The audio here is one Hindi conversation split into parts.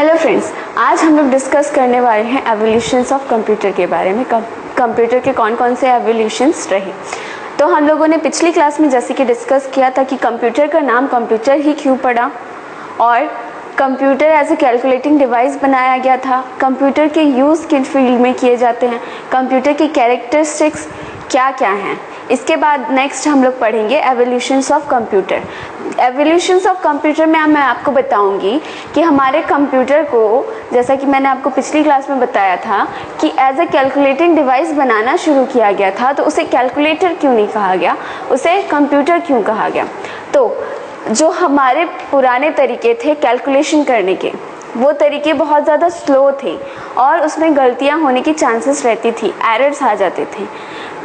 हेलो फ्रेंड्स, आज हम लोग डिस्कस करने वाले हैं एवोल्यूशंस ऑफ कंप्यूटर के बारे में। कंप्यूटर के कौन कौन से एवोल्यूशंस रहे। तो हम लोगों ने पिछली क्लास में जैसे कि डिस्कस किया था कि कंप्यूटर का नाम कंप्यूटर ही क्यों पड़ा और computer as a calculating device बनाया गया था। कंप्यूटर के यूज़ किन फील्ड में किए जाते हैं, कंप्यूटर की कैरेक्टरिस्टिक्स क्या क्या हैं। इसके बाद नेक्स्ट हम लोग पढ़ेंगे evolutions of computer. Evolutions of computer में मैं आपको बताऊंगी कि हमारे कंप्यूटर को, जैसा कि मैंने आपको पिछली क्लास में बताया था कि एज ए कैलकुलेटिंग डिवाइस बनाना शुरू किया गया था, तो उसे कैलकुलेटर क्यों नहीं कहा गया, उसे कंप्यूटर क्यों कहा गया। तो जो हमारे पुराने तरीके थे कैलकुलेशन करने के, वो तरीके बहुत ज़्यादा स्लो थे और उसमें गलतियां होने की चांसेस रहती थी, एरर्स आ जाते थे।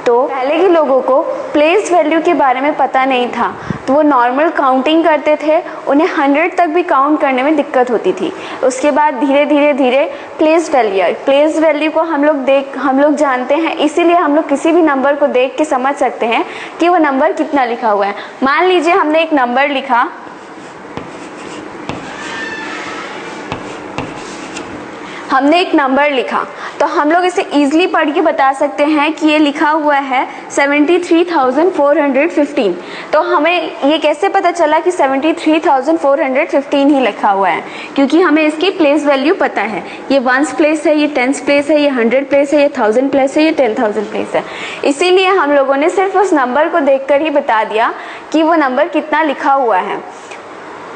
तो पहले के लोगों को प्लेस वैल्यू के बारे में पता नहीं था, तो वो नॉर्मल काउंटिंग करते थे, उन्हें 100 तक भी काउंट करने में दिक्कत होती थी। उसके बाद धीरे धीरे प्लेस वैल्यू को हम लोग जानते हैं, इसीलिए हम लोग किसी भी नंबर को देख के समझ सकते हैं कि वो नंबर कितना लिखा हुआ है। मान लीजिए हमने एक नंबर लिखा, तो हम लोग इसे इजीली पढ़ के बता सकते हैं कि ये लिखा हुआ है 73,415। तो हमें ये कैसे पता चला कि 73,415 ही लिखा हुआ है, क्योंकि हमें इसकी प्लेस वैल्यू पता है। ये 1s प्लेस है, ये 10s प्लेस है, ये 100 प्लेस है, ये 1000 प्लेस है, ये 10,000 प्लेस है। इसीलिए हम लोगों ने सिर्फ उस नंबर को देखकर ही बता दिया कि वो नंबर कितना लिखा हुआ है।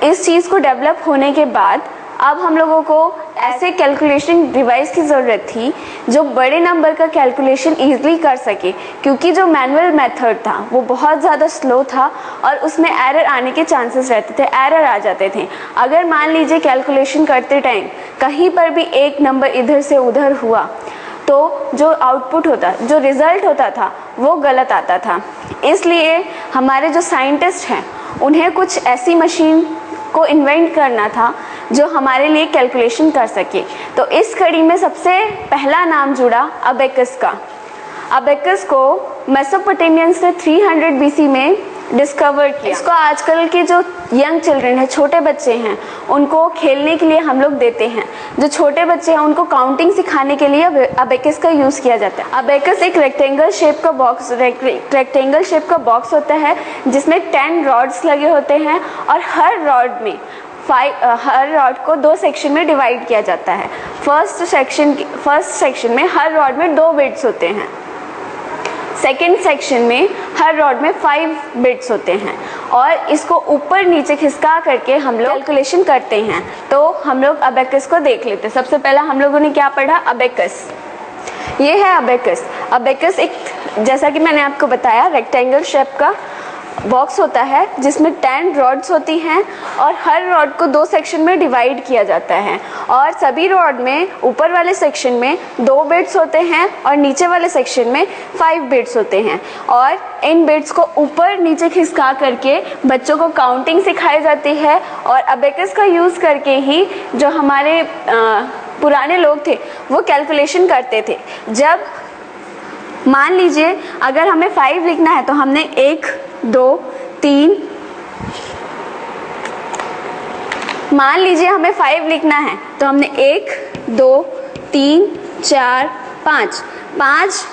इस चीज़ को डेवलप होने के बाद अब हम लोगों को ऐसे कैलकुलेशन डिवाइस की ज़रूरत थी जो बड़े नंबर का कैलकुलेशन ईजिली कर सके, क्योंकि जो मैनुअल मेथड था वो बहुत ज़्यादा स्लो था और उसमें एरर आने के चांसेस रहते थे, एरर आ जाते थे। अगर मान लीजिए कैलकुलेशन करते टाइम कहीं पर भी एक नंबर इधर से उधर हुआ, तो जो आउटपुट होता, जो रिज़ल्ट होता था, वो गलत आता था। इसलिए हमारे जो साइंटिस्ट हैं उन्हें कुछ ऐसी मशीन को इन्वेंट करना था जो हमारे लिए कैलकुलेशन कर सके। तो इस कड़ी में सबसे पहला नाम जुड़ा अबेकस का। अबेकस को मेसोपोटामियंस ने 300 BC में डिस्कवर किया। इसको आजकल के जो यंग चिल्ड्रन है, छोटे बच्चे हैं, उनको खेलने के लिए हम लोग देते हैं। जो छोटे बच्चे हैं उनको काउंटिंग सिखाने के लिए अबेकस का यूज़ किया जाता है। अबेकस एक रेक्टेंगल शेप का बॉक्स होता है जिसमें 10 रॉड्स लगे होते हैं और हर रॉड को 2 सेक्शन में डिवाइड किया जाता है। फर्स्ट सेक्शन में हर रॉड में 2 बिट्स होते हैं, सेकेंड सेक्शन में हर रॉड में 5 बिट्स होते हैं और इसको ऊपर नीचे खिसका करके हम लोग कैलकुलेशन करते हैं। तो हम लोग अबेकस को देख लेते हैं। सबसे पहला हम लोगों ने क्या पढ़ा, अबेकस। ये है अबेकस। अबेकस एक, जैसा कि मैंने आपको बताया, रेक्टेंगल शेप का बॉक्स होता है जिसमें 10 रॉड्स होती हैं और हर रॉड को 2 सेक्शन में डिवाइड किया जाता है और सभी रॉड में ऊपर वाले सेक्शन में 2 बिट्स होते हैं और नीचे वाले सेक्शन में 5 बिट्स होते हैं। और इन बिट्स को ऊपर नीचे खिसका करके बच्चों को काउंटिंग सिखाई जाती है और अबेकस का यूज़ करके ही जो हमारे पुराने लोग थे वो कैलकुलेशन करते थे। जब मान लीजिए अगर हमें 5 लिखना है तो हमने 1 2 3, मान लीजिए हमें 5 लिखना है तो हमने 1 2 3 4 5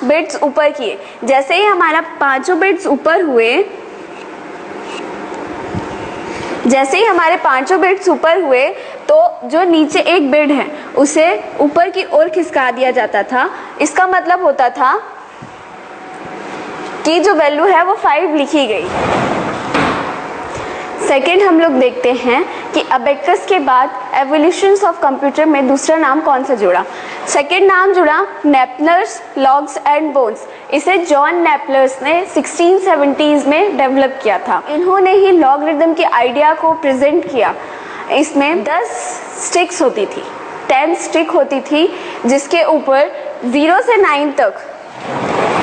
बिट्स ऊपर किए। जैसे ही हमारा पांचों बिट्स ऊपर हुए, तो जो नीचे एक बिट है उसे ऊपर की ओर खिसका दिया जाता था। इसका मतलब होता था कि जो वैल्यू है वो 5 लिखी गई। सेकेंड हम लोग देखते हैं कि अबेकस के बाद एवोल्यूशंस ऑफ कंप्यूटर में दूसरा नाम कौन सा जुड़ा। सेकेंड नाम जुड़ा नेपलर्स लॉग्स एंड बोन्स। इसे जॉन नेपलर्स ने 1670s में डेवलप किया था। इन्होंने ही लॉगरिदम के आइडिया को प्रेजेंट किया। इसमें 10 स्टिक्स होती थी, 10 स्टिक होती थी जिसके ऊपर 0 से 9 तक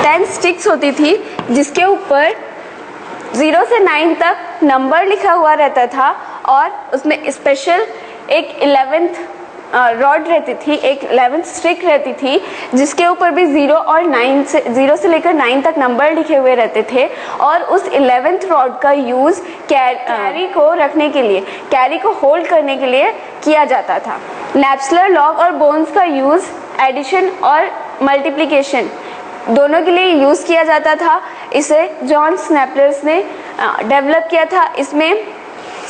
10 स्टिक्स होती थी जिसके ऊपर 0 से 9 तक नंबर लिखा हुआ रहता था और उसमें स्पेशल एक 11th रॉड रहती थी, एक 11th स्टिक रहती थी जिसके ऊपर भी 0 से लेकर 9 तक नंबर लिखे हुए रहते थे और उस 11th रॉड का यूज़ कैरी को रखने के लिए, कैरी को होल्ड करने के लिए किया जाता था। नेप्सलर लॉग और बोन्स का यूज़ एडिशन और मल्टीप्लिकेशन दोनों के लिए यूज़ किया जाता था। इसे जॉन स्नैपलर्स ने डेवलप किया था। इसमें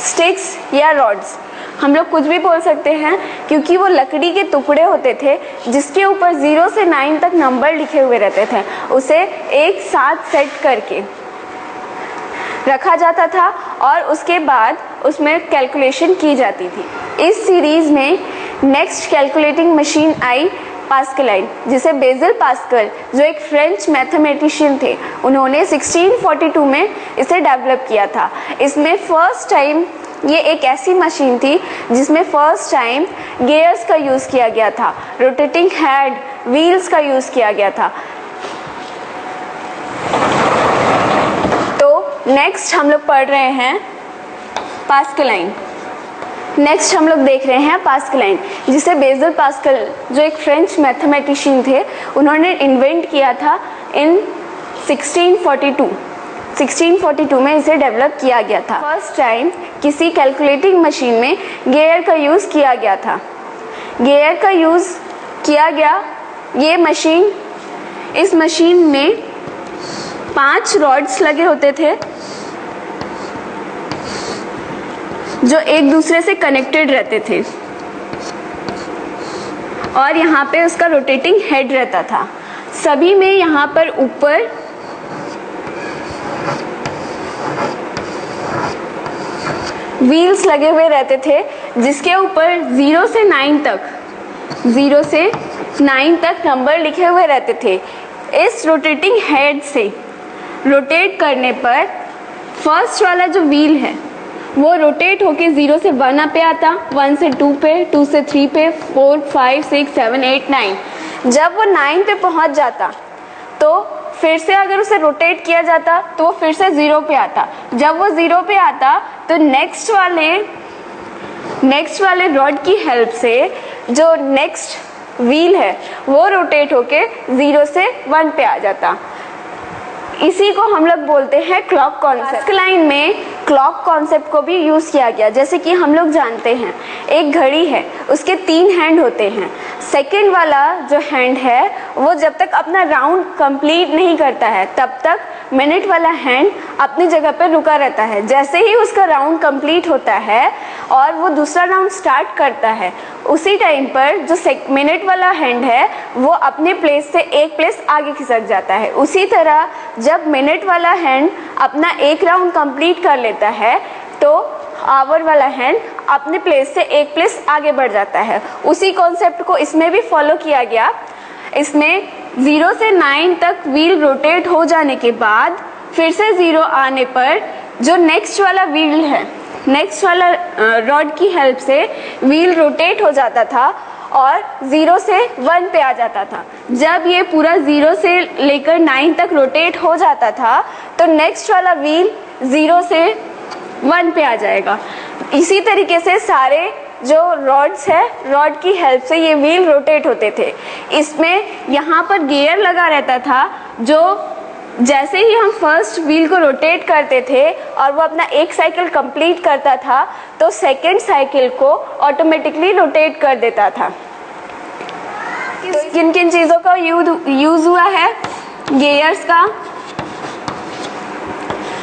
स्टिक्स या रॉड्स, हम लोग कुछ भी बोल सकते हैं क्योंकि वो लकड़ी के टुकड़े होते थे जिसके ऊपर 0 से 9 तक नंबर लिखे हुए रहते थे। उसे एक साथ सेट करके रखा जाता था और उसके बाद उसमें कैलकुलेशन की जाती थी। इस सीरीज़ में नेक्स्ट कैलकुलेटिंग मशीन आई पास्कलाइन, जिसे बेसिल पास्कल जो एक फ्रेंच मैथमेटिशियन थे, उन्होंने 1642 में इसे डेवलप किया था। इसमें फर्स्ट टाइम ये एक ऐसी मशीन थी जिसमें फर्स्ट टाइम गियर्स का यूज़ किया गया था, रोटेटिंग हेड व्हील्स का यूज़ किया गया था। तो नेक्स्ट हम लोग पढ़ रहे हैं पास्कलाइन। नेक्स्ट हम लोग देख रहे हैं पास्कलाइन, जिसे बेसिल पास्कल जो एक फ्रेंच मैथमेटिशियन थे, उन्होंने इन्वेंट किया था इन 1642 में इसे डेवलप किया गया था। फर्स्ट टाइम किसी कैलकुलेटिंग मशीन में गियर का यूज़ किया गया था। गियर का यूज़ किया गया इस मशीन में 5 रॉड्स लगे होते थे जो एक दूसरे से कनेक्टेड रहते थे और यहाँ पे उसका रोटेटिंग हेड रहता था। सभी में यहाँ पर ऊपर व्हील्स लगे हुए रहते थे जिसके ऊपर 0 से 9 तक नंबर लिखे हुए रहते थे। इस रोटेटिंग हेड से रोटेट करने पर फर्स्ट वाला जो व्हील है वो रोटेट होके 0 से 1 पे आता, 1 से 2 पे, 2 से 3 पे, 4, 5, 6, 7, 8, 9। जब वो 9 पे पहुंच जाता तो फिर से अगर उसे रोटेट किया जाता तो वो फिर से 0 पे आता। जब वो 0 पे आता तो नेक्स्ट वाले रॉड की हेल्प से जो नेक्स्ट व्हील है वो रोटेट होके 0 से 1 पे आ जाता। इसी को हम लोग बोलते हैं क्लॉक कॉन्सेप्ट। पास्कलाइन में क्लॉक कॉन्सेप्ट को भी यूज़ किया गया। जैसे कि हम लोग जानते हैं एक घड़ी है, उसके 3 हैंड होते हैं। सेकंड वाला जो हैंड है वो जब तक अपना राउंड कंप्लीट नहीं करता है तब तक मिनट वाला हैंड अपनी जगह पर रुका रहता है। जैसे ही उसका राउंड कंप्लीट होता है और वो दूसरा राउंड स्टार्ट करता है, उसी टाइम पर जो मिनट वाला हैंड है वो अपने प्लेस से एक प्लेस आगे खिसक जाता है। उसी तरह जब मिनट वाला हैंड अपना एक राउंड कंप्लीट कर लेता है तो आवर वाला हैंड अपने प्लेस से एक प्लेस आगे बढ़ जाता है। उसी कॉन्सेप्ट को इसमें भी फॉलो किया गया। इसमें 0 से 9 तक व्हील रोटेट हो जाने के बाद फिर से 0 आने पर जो नेक्स्ट वाला व्हील है, नेक्स्ट वाला रॉड की हेल्प से व्हील रोटेट हो जाता था और 0 से 1 पे आ जाता था। जब ये पूरा 0 से लेकर 9 तक रोटेट हो जाता था तो नेक्स्ट वाला व्हील 0 से 1 पे आ जाएगा। इसी तरीके से सारे जो रॉड्स है, रॉड की हेल्प से ये व्हील रोटेट होते थे। इसमें यहाँ पर गियर लगा रहता था जो जैसे ही हम फर्स्ट व्हील को रोटेट करते थे और वो अपना एक साइकिल कंप्लीट करता था तो सेकेंड साइकिल को ऑटोमेटिकली रोटेट कर देता था। किन किन चीज़ों का यूज हुआ है? गियर्स का,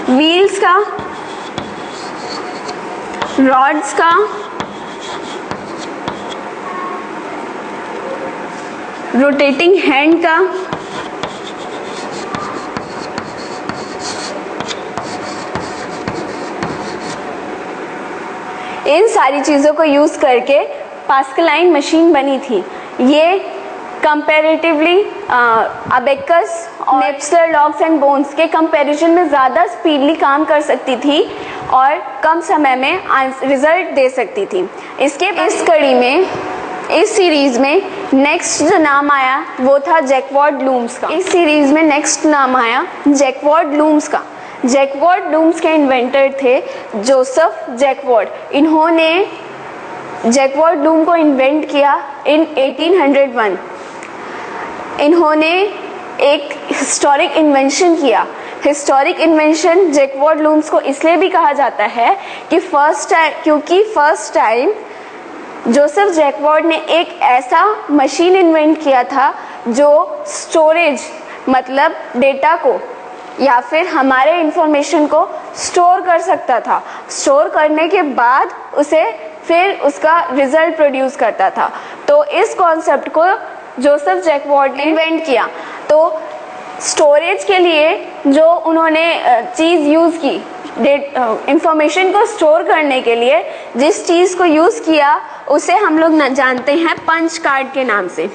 व्हील्स का, रॉड्स का, रोटेटिंग हैंड का, इन सारी चीज़ों को यूज़ करके पास्कलाइन मशीन बनी थी। ये कंपैरेटिवली अबेकस और नेप्सलर लॉग्स एंड बोन्स के कंपैरिजन में ज़्यादा स्पीडली काम कर सकती थी और कम समय में रिजल्ट दे सकती थी। इस कड़ी में, इस सीरीज़ में नेक्स्ट जो नाम आया वो था जैकवार्ड लूम्स का। इस सीरीज़ में नेक्स्ट नाम आया जैकवार्ड लूम्स का। जैकवार्ड लूम्स के इन्वेंटर थे जोसेफ जैकवार्ड। इन्होंने जैकवार्ड लूम को इन्वेंट किया इन 1801। इन्होंने एक हिस्टोरिक इन्वेंशन किया। हिस्टोरिक इन्वेंशन जैकवार्ड लूम्स को इसलिए भी कहा जाता है कि फर्स्ट टाइम जोसेफ जैकवार्ड ने एक ऐसा मशीन इन्वेंट किया था जो स्टोरेज मतलब डेटा को या फिर हमारे इंफॉर्मेशन को स्टोर कर सकता था। स्टोर करने के बाद उसे फिर उसका रिजल्ट प्रोड्यूस करता था। तो इस कॉन्सेप्ट को जोसेफ जैकवार्ड ने इन्वेंट किया। तो स्टोरेज के लिए जो उन्होंने चीज़ यूज़ की, इंफॉर्मेशन को स्टोर करने के लिए जिस चीज़ को यूज़ किया उसे हम लोग जानते हैं पंच कार्ड के नाम से।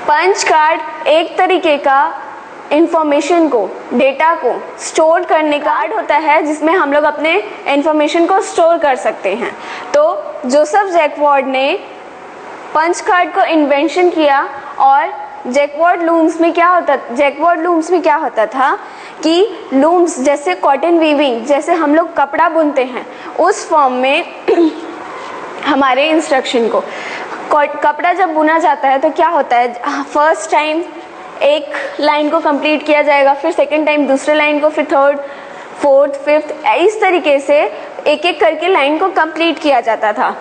पंच कार्ड एक तरीके का इंफॉर्मेशन को, डेटा को स्टोर करने का कार्ड होता है जिसमें हम लोग अपने इंफॉर्मेशन को स्टोर कर सकते हैं। तो जोसेफ जैकवार्ड ने पंच कार्ड को इन्वेंशन किया और जैकवार्ड लूम्स में क्या होता था कि लूम्स जैसे कॉटन वीविंग, जैसे हम लोग कपड़ा बुनते हैं उस फॉर्म में हमारे इंस्ट्रक्शन को, कपड़ा जब बुना जाता है तो क्या होता है, फर्स्ट टाइम एक लाइन को कंप्लीट किया जाएगा, फिर सेकंड टाइम दूसरे लाइन को, फिर थर्ड, फोर्थ, फिफ्थ, इस तरीके से एक एक करके लाइन को कंप्लीट किया जाता था।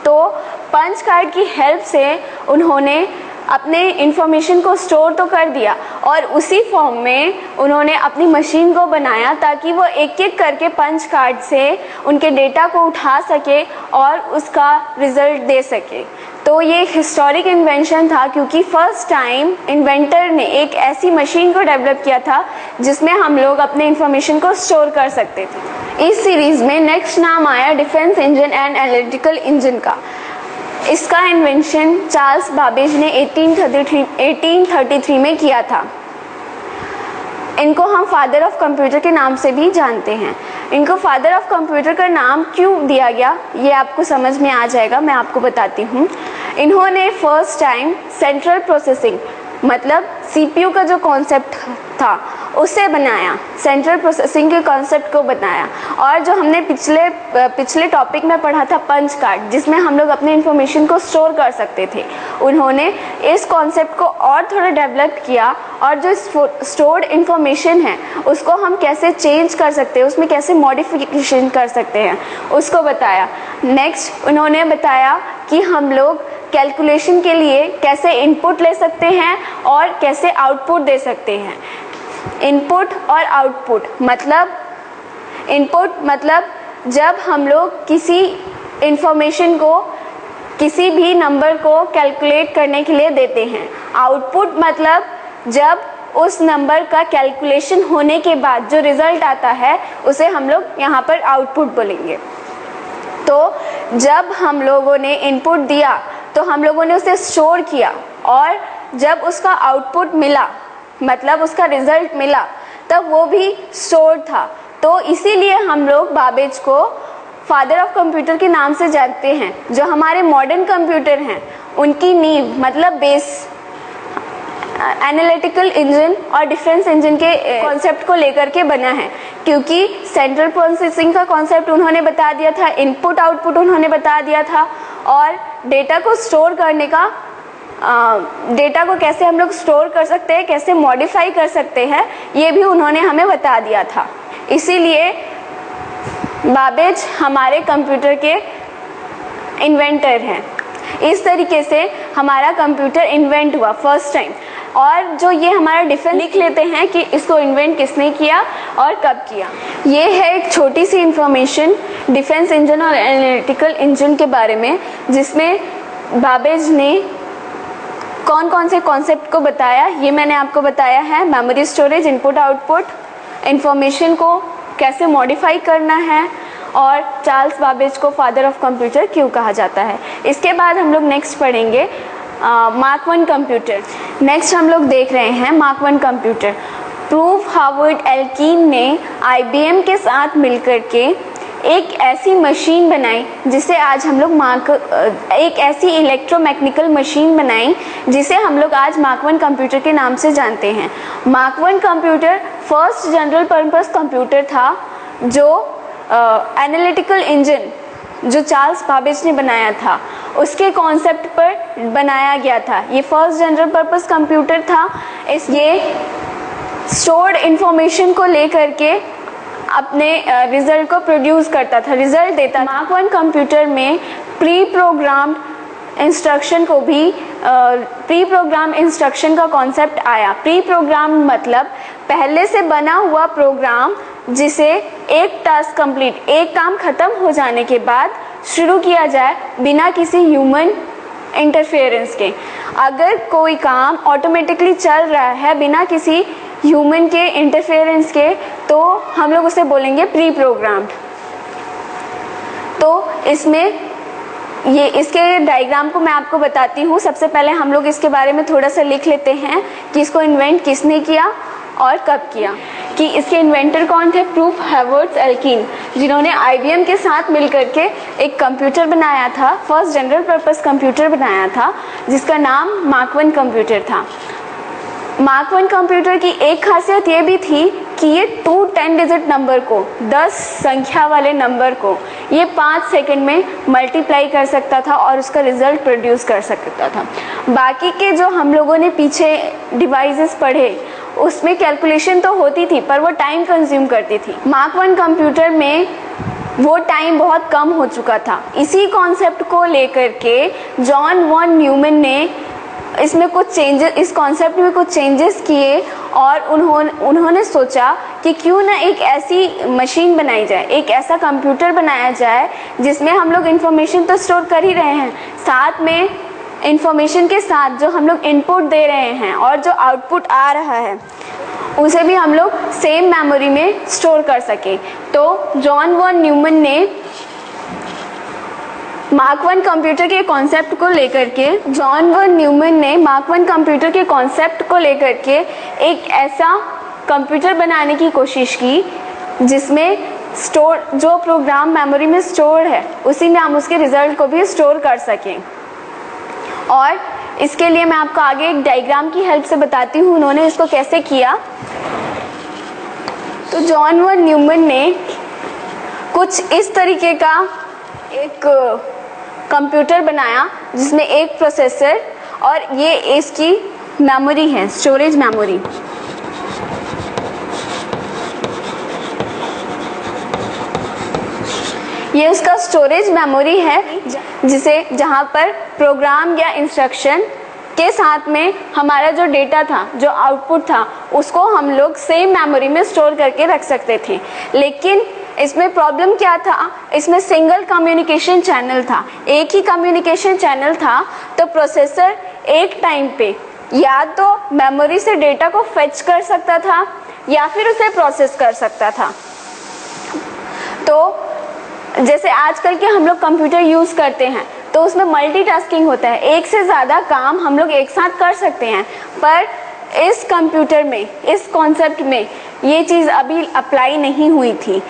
तो पंच कार्ड की हेल्प से उन्होंने अपने इंफॉर्मेशन को स्टोर तो कर दिया और उसी फॉर्म में उन्होंने अपनी मशीन को बनाया ताकि वो एक एक करके पंच कार्ड से उनके डेटा को उठा सके और उसका रिजल्ट दे सके। तो ये एक हिस्टोरिक इन्वेंशन था क्योंकि फर्स्ट टाइम इन्वेंटर ने एक ऐसी मशीन को डेवलप किया था जिसमें हम लोग अपने इंफॉर्मेशन को स्टोर कर सकते थे। इस सीरीज़ में नेक्स्ट नाम आया defence engine and analytical engine का। इसका इन्वेंशन चार्ल्स बाबेज ने 1833 में किया था। इनको हम फादर ऑफ कंप्यूटर के नाम से भी जानते हैं। इनको फादर ऑफ कंप्यूटर का नाम क्यों दिया गया ये आपको समझ में आ जाएगा, मैं आपको बताती हूँ। इन्होंने फर्स्ट टाइम सेंट्रल प्रोसेसिंग मतलब सीपीयू का जो कॉन्सेप्ट था उसे बनाया, सेंट्रल प्रोसेसिंग के कॉन्सेप्ट को बनाया। और जो हमने पिछले टॉपिक में पढ़ा था पंच कार्ड, जिसमें हम लोग अपने इंफॉर्मेशन को स्टोर कर सकते थे, उन्होंने इस कॉन्सेप्ट को और थोड़ा डेवलप किया और जो स्टोर्ड इंफॉर्मेशन है उसको हम कैसे चेंज कर सकते हैं, उसमें कैसे मॉडिफिकेशन कर सकते हैं उसको बताया। नेक्स्ट उन्होंने बताया कि हम लोग कैलकुलेशन के लिए कैसे इनपुट ले सकते हैं और कैसे आउटपुट दे सकते हैं। इनपुट और आउटपुट मतलब जब हम लोग किसी इंफॉर्मेशन को, किसी भी नंबर को कैलकुलेट करने के लिए देते हैं। आउटपुट मतलब जब उस नंबर का कैलकुलेशन होने के बाद जो रिजल्ट आता है उसे हम लोग यहाँ पर आउटपुट बोलेंगे। तो जब हम लोगों ने इनपुट दिया तो हम लोगों ने उसे स्टोर किया और जब उसका आउटपुट मिला मतलब उसका रिजल्ट मिला तब वो भी स्टोर था। तो इसीलिए हम लोग बाबेज को फादर ऑफ कंप्यूटर के नाम से जानते हैं। जो हमारे मॉडर्न कंप्यूटर हैं उनकी नींव मतलब बेस एनालिटिकल इंजन और डिफेंस इंजन के कॉन्सेप्ट को लेकर के बना है, क्योंकि सेंट्रल प्रोसेसिंग का कॉन्सेप्ट उन्होंने बता दिया था, इनपुट आउटपुट उन्होंने बता दिया था और डेटा को स्टोर करने का, डेटा को कैसे हम लोग स्टोर कर सकते हैं, कैसे मॉडिफाई कर सकते हैं, ये भी उन्होंने हमें बता दिया था। इसीलिए बाबेज हमारे कंप्यूटर के इन्वेंटर हैं। इस तरीके से हमारा कंप्यूटर इन्वेंट हुआ फर्स्ट टाइम। और जो ये हमारा डिफेंस लिख लेते हैं कि इसको इन्वेंट किसने किया और कब किया। ये है एक छोटी सी इंफॉर्मेशन डिफेंस इंजन और एनालिटिकल इंजन के बारे में, जिसमें बाबेज ने कौन कौन से कॉन्सेप्ट को बताया। ये मैंने आपको बताया है, memory storage, input output, information को कैसे मॉडिफाई करना है और चार्ल्स बाबेज को फादर ऑफ कंप्यूटर क्यों कहा जाता है। इसके बाद हम लोग नेक्स्ट पढ़ेंगे मार्क वन कंप्यूटर। नेक्स्ट हम लोग देख रहे हैं mark one computer. Proof Harvard alkene ने IBM के साथ मिलकर के एक ऐसी मशीन बनाई जिसे आज हम लोग एक ऐसी इलेक्ट्रोमैकेनिकल मशीन बनाई जिसे हम लोग आज मार्क वन कंप्यूटर के नाम से जानते हैं। Mark one computer first general purpose computer था जो एनालिटिकल इंजन जो चार्ल्स बाबेज ने बनाया था उसके कॉन्सेप्ट पर बनाया गया था। ये फर्स्ट जनरल पर्पस कंप्यूटर था। ये स्टोर्ड इंफॉर्मेशन को लेकर के अपने रिजल्ट को प्रोड्यूस करता था, रिजल्ट देता। मार्क 1 कंप्यूटर में प्री प्रोग्राम्ड इंस्ट्रक्शन को भी प्री प्रोग्राम इंस्ट्रक्शन का कॉन्सेप्ट आया। प्री प्रोग्राम मतलब पहले से बना हुआ प्रोग्राम जिसे एक टास्क कंप्लीट, एक काम खत्म हो जाने के बाद शुरू किया जाए बिना किसी ह्यूमन इंटरफेरेंस के। अगर कोई काम ऑटोमेटिकली चल रहा है बिना किसी ह्यूमन के इंटरफेरेंस के, तो हम लोग उसे बोलेंगे प्री प्रोग्राम्ड। तो इसमें ये इसके डायग्राम को मैं आपको बताती हूँ। सबसे पहले हम लोग इसके बारे में थोड़ा सा लिख लेते हैं कि इसको इन्वेंट किसने किया और कब किया। कि इसके इन्वेंटर कौन थे? प्रूफ हेवर्ट्स एल्किन, जिन्होंने IBM के साथ मिलकर के एक कंप्यूटर बनाया था, फर्स्ट जनरल पर्पस कंप्यूटर बनाया था जिसका नाम मार्क 1 कंप्यूटर था। मार्क 1 कंप्यूटर की एक खासियत ये भी थी कि ये 2 10 डिजिट नंबर को, 10 संख्या वाले नंबर को ये 5 सेकंड में मल्टीप्लाई कर सकता था और उसका रिजल्ट प्रोड्यूस कर सकता था। बाकी के जो हम लोगों ने पीछे डिवाइसेस पढ़े उसमें कैलकुलेशन तो होती थी पर वो टाइम कंज्यूम करती थी। मार्क 1 कंप्यूटर में वो टाइम बहुत कम हो चुका था। इसी कॉन्सेप्ट को लेकर के जॉन वॉन न्यूमैन ने इसमें कुछ चेंजेस, इस कॉन्सेप्ट में कुछ चेंजेस किए और उन्होंने सोचा कि क्यों ना एक ऐसी मशीन बनाई जाए, एक ऐसा कंप्यूटर बनाया जाए जिसमें हम लोग इंफॉर्मेशन तो स्टोर कर ही रहे हैं, साथ में इंफॉर्मेशन के साथ जो हम लोग इनपुट दे रहे हैं और जो आउटपुट आ रहा है उसे भी हम लोग सेम मेमोरी में स्टोर कर सके। तो जॉन वॉन न्यूमैन ने मार्क 1 कंप्यूटर के कॉन्सेप्ट को लेकर के एक ऐसा कंप्यूटर बनाने की कोशिश की जिसमें स्टोर जो प्रोग्राम मेमोरी में स्टोर है उसी में हम उसके रिजल्ट को भी स्टोर कर सकें। और इसके लिए मैं आपको आगे एक डायग्राम की हेल्प से बताती हूँ उन्होंने इसको कैसे किया। तो जॉन वॉन न्यूमैन ने कुछ इस तरीके का एक कंप्यूटर बनाया जिसमें एक प्रोसेसर और ये इसकी मेमोरी है, स्टोरेज मेमोरी। ये उसका स्टोरेज मेमोरी है जिसे जहाँ पर प्रोग्राम या इंस्ट्रक्शन के साथ में हमारा जो डेटा था, जो आउटपुट था, उसको हम लोग सेम मेमोरी में स्टोर करके रख सकते थे। लेकिन इसमें प्रॉब्लम क्या था? इसमें सिंगल कम्युनिकेशन चैनल था, एक ही कम्युनिकेशन चैनल था। तो प्रोसेसर एक टाइम पे या तो मेमोरी से डेटा को फेच कर सकता था या फिर उसे प्रोसेस कर सकता था। तो जैसे आजकल के हम लोग कंप्यूटर यूज करते हैं तो उसमें मल्टीटास्किंग होता है, एक से ज़्यादा काम हम लोग एक साथ कर सकते हैं। पर इस कंप्यूटर में, इस कॉन्सेप्ट में ये चीज़ अभी अप्लाई नहीं हुई थी।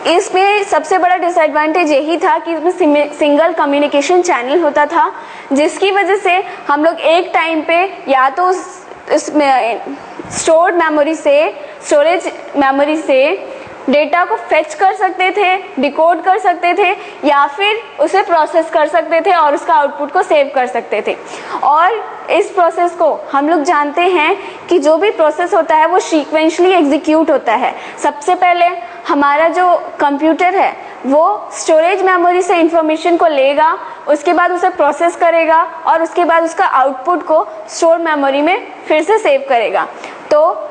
इसमें सबसे बड़ा डिसएडवांटेज यही था कि इसमें सिंगल कम्युनिकेशन चैनल होता था जिसकी वजह से हम लोग एक टाइम पे या तो इसमें स्टोर्ड मेमोरी से, स्टोरेज मेमोरी से डेटा को फेच कर सकते थे, डिकोड कर सकते थे या फिर उसे प्रोसेस कर सकते थे और उसका आउटपुट को सेव कर सकते थे। और इस प्रोसेस को हम लोग जानते हैं कि जो भी प्रोसेस होता है वो सीक्वेंशली एग्जीक्यूट होता है। सबसे पहले हमारा जो कंप्यूटर है वो स्टोरेज मेमोरी से इंफॉर्मेशन को लेगा, उसके बाद उसे प्रोसेस करेगा और उसके बाद उसका आउटपुट को स्टोर मेमोरी में फिर से सेव करेगा। तो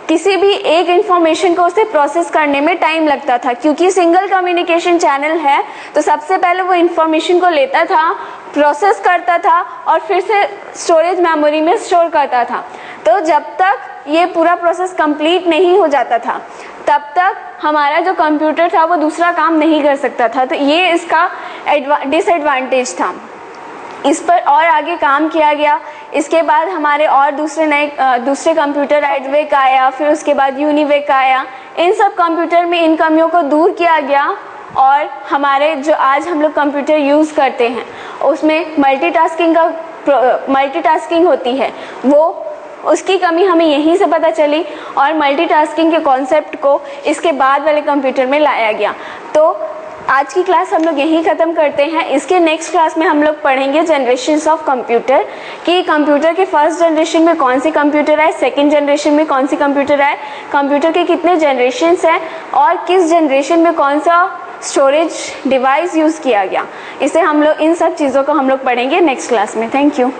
किसी भी एक इंफॉर्मेशन को उसे प्रोसेस करने में टाइम लगता था। क्योंकि सिंगल कम्युनिकेशन चैनल है तो सबसे पहले वो इंफॉर्मेशन को लेता था, प्रोसेस करता था और फिर से स्टोरेज मेमोरी में स्टोर करता था। तो जब तक ये पूरा प्रोसेस कंप्लीट नहीं हो जाता था तब तक हमारा जो कंप्यूटर था वो दूसरा काम नहीं कर सकता था। तो ये इसका डिसएडवांटेज था। इस पर और आगे काम किया गया। इसके बाद हमारे और दूसरे कंप्यूटर एडवेक आया, फिर उसके बाद यूनिवेक आया। इन सब कंप्यूटर में इन कमियों को दूर किया गया और हमारे जो आज हम लोग कंप्यूटर यूज़ करते हैं उसमें मल्टीटास्किंग होती है, वो उसकी कमी हमें यहीं से पता चली और मल्टीटास्किंग के कॉन्सेप्ट को इसके बाद वाले कंप्यूटर में लाया गया। तो आज की क्लास हम लोग यहीं ख़त्म करते हैं। इसके नेक्स्ट क्लास में हम लोग पढ़ेंगे जनरेशन्स ऑफ कंप्यूटर, कि कंप्यूटर के फर्स्ट जनरेशन में कौन सी कंप्यूटर आए, सेकंड जनरेशन में कौन सी कंप्यूटर आए, कंप्यूटर के कितने जनरेशन्स हैं और किस जनरेशन में कौन सा स्टोरेज डिवाइस यूज़ किया गया। इसे हम लोग इन सब चीज़ों को हम लोग पढ़ेंगे नेक्स्ट क्लास में। Thank you.